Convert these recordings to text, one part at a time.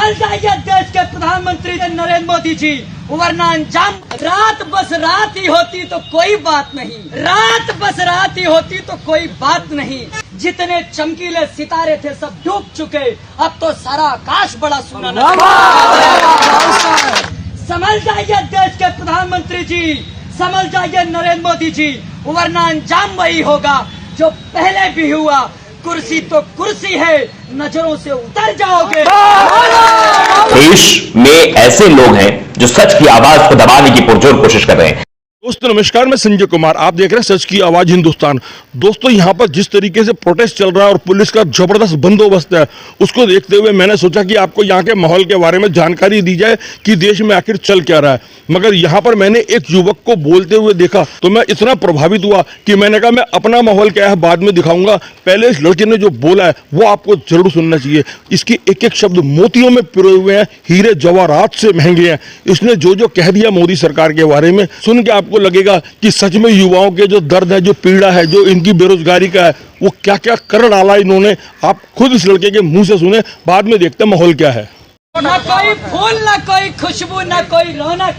समझ जाइए देश के प्रधानमंत्री नरेंद्र मोदी जी, वरना अंजाम रात बस रात ही होती तो कोई बात नहीं, रात बस रात ही होती तो कोई बात नहीं। जितने चमकीले सितारे थे सब डूब चुके, अब तो सारा आकाश बड़ा सुना। समझ जाइए देश के प्रधानमंत्री जी, समझ जाइए नरेंद्र मोदी जी, वरना अंजाम वही होगा जो पहले भी हुआ। कुर्सी तो कुर्सी है, नजरों से उतर जाओगे। देश में ऐसे लोग हैं जो सच की आवाज को दबाने की पुरजोर कोशिश कर रहे हैं। दोस्तों नमस्कार, मैं संजय कुमार, आप देख रहे हैं सच की आवाज हिंदुस्तान। दोस्तों यहाँ पर जिस तरीके से प्रोटेस्ट चल रहा है और पुलिस का जबरदस्त बंदोबस्त है, उसको देखते हुए मैंने सोचा कि आपको यहाँ के माहौल के बारे में जानकारी दी जाए कि देश में आखिर चल क्या रहा है। मगर यहाँ पर मैंने एक युवक को बोलते हुए देखा तो मैं इतना प्रभावित हुआ कि मैंने कहा मैं अपना माहौल क्या है बाद में दिखाऊंगा, पहले इस लड़के ने जो बोला है वो आपको जरूर सुनना चाहिए। इसके एक एक शब्द मोतियों में पिरोए हुए हैं, हीरे जवाहरात से महंगे हैं। इसने जो जो कह दिया मोदी सरकार के बारे में, सुन के आपको लगेगा कि सच में युवाओं के जो दर्द है, जो पीड़ा है, जो इनकी बेरोजगारी का है, वो क्या क्या कर डाला इन्होंने। आप खुद इस लड़के के मुंह से सुने, बाद में देखते हैं माहौल क्या है। न कोई फूल, न कोई खुशबू, न कोई रौनक,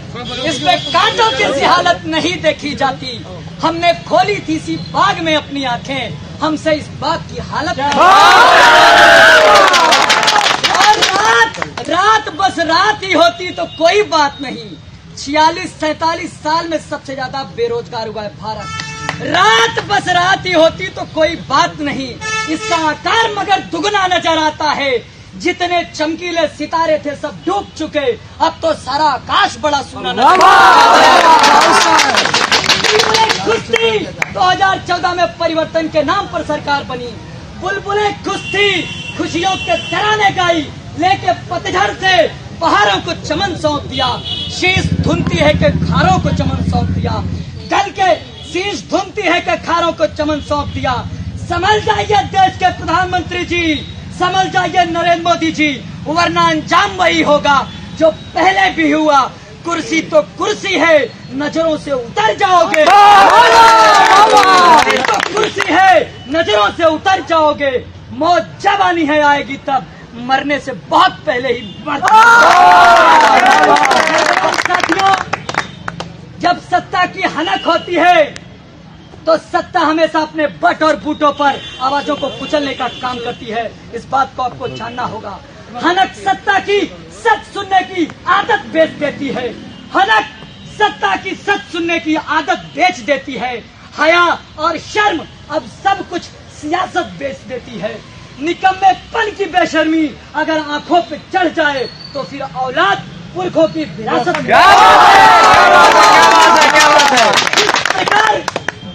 इसमें कांटों की सी हालत नहीं देखी जाती। हमने खोली थी सी बाग में अपनी आंखें, हमसे इस बाग की हालत और रात बस रात ही होती तो कोई बात नहीं। 46-47 साल में सबसे ज्यादा बेरोजगार हुआ है भारत। रात बस रात ही होती तो कोई बात नहीं। इसका आकार मगर दुगना नजर आता है। जितने चमकीले सितारे थे सब डूब चुके, अब तो सारा आकाश बड़ा सुना। कुश्ती 2014 में परिवर्तन के नाम पर सरकार बनी। बुलबुलें खुश थी, खुशियों के तराने गाई, लेके पतझड़ से पहाड़ों को चमन सौंप दिया। शीश धुनती है कि खारों को चमन सौंप दिया। कल के शीश धुनती है कि खारों को चमन सौंप दिया। समझ जाइए देश के प्रधानमंत्री जी, समझ जाइए नरेंद्र मोदी जी, वरना अंजाम वही होगा जो पहले भी हुआ। कुर्सी तो कुर्सी है, नजरों से उतर जाओगे। कुर्सी तो कुर्सी है, नजरों से उतर जाओगे। मौत जब आनी है आएगी तब, मरने से बहुत पहले ही मर साथियों, जब सत्ता की हनक होती है तो सत्ता हमेशा अपने बट और बूटों पर आवाजों को कुचलने का काम करती है। इस बात को आपको जानना होगा। हनक सत्ता की सच सुनने की आदत बेच देती है। हनक सत्ता की सच सुनने की आदत बेच देती है। हया और शर्म अब सब कुछ सियासत बेच देती है। निकम्मेपन की बेशर्मी अगर आंखों पे चढ़ जाए तो फिर औलाद पुरखों की विरासत।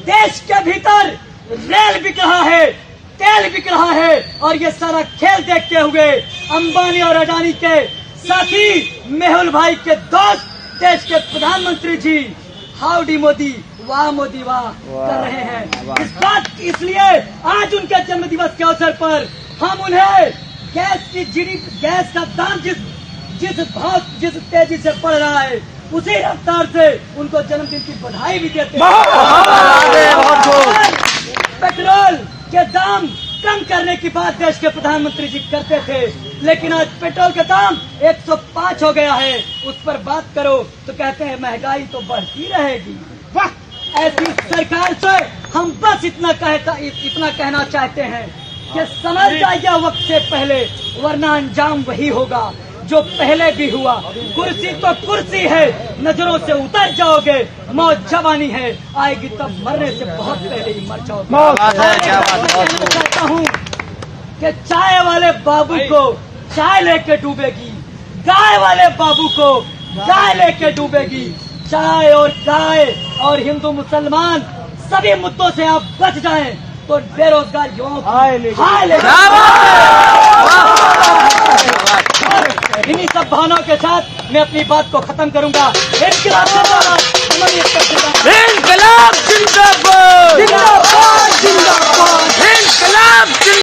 देश के भीतर रेल बिक रहा है, तेल बिक रहा है, और ये सारा खेल देखते हुए अंबानी और अडानी के साथी, मेहुल भाई के दोस्त, देश के प्रधानमंत्री जी हाउडी मोदी, वाह मोदी वाह कर रहे हैं। इस बात इसलिए आज उनके जन्म दिवस के अवसर पर हम उन्हें गैस का दाम जिस तेजी से बढ़ रहा है, उसी रफ्तार से उनको जन्मदिन की बधाई भी देते हैं। पेट्रोल के दाम कम करने की बात देश के प्रधानमंत्री जी करते थे, लेकिन आज पेट्रोल का दाम 105 हो गया है। उस पर बात करो तो कहते हैं महंगाई तो बढ़ती रहेगी। ऐसी सरकार से हम बस इतना कहना चाहते हैं कि समझ जाइए वक्त से पहले, वरना अंजाम वही होगा जो पहले भी हुआ। कुर्सी तो कुर्सी है, नजरों से उतर जाओगे। मौत जब आनी है आएगी तब, मरने से बहुत पहले ही मर जाओगे। कहना चाहता हूँ कि चाय वाले बाबू को चाय लेके डूबेगी, गाय वाले बाबू को गाय लेके डूबेगी। चाय और गाय और हिंदू मुसलमान सभी मुद्दों से आप बच जाएं तो बेरोजगार युवाओं इन्हीं सब भावनाओं के साथ मैं अपनी बात को खत्म करूंगा। इनकलाब जिंदाबाद।